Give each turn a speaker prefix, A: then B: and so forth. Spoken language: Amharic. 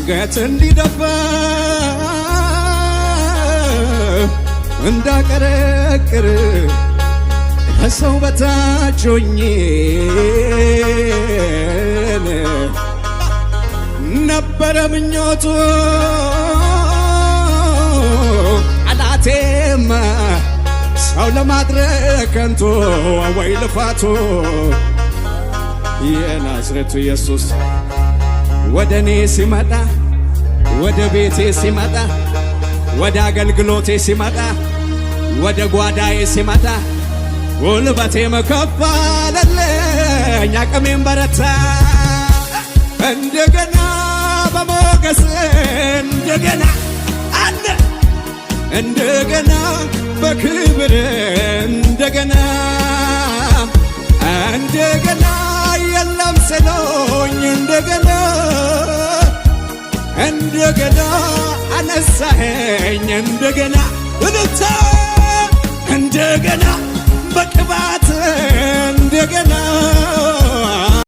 A: አንገት እንዲደፋ እንዳቀረቅር ከሰው በታች ሆኜ ነበረ ምኞቱ ጠላቴማ ሰው ለማድረግ ከንቱ ወይ ልፋቱ የናዝሬቱ ኢየሱስ ወደ እኔ ሲመጣ ወደ ቤቴ ሲመጣ ወደ አገልግሎቴ ሲመጣ ወደ ጓዳዬ ሲመጣ ጉልበቴም ከፍ አለልኝ አቅሜም በረታ እንደገና በሞገስ እንደገና አለ እንደገና በክብር እንደገና እንደገና የለም ስሎኝ እንደገና እንደገና አነሳኸኝ እንደገና እንታ እንደገና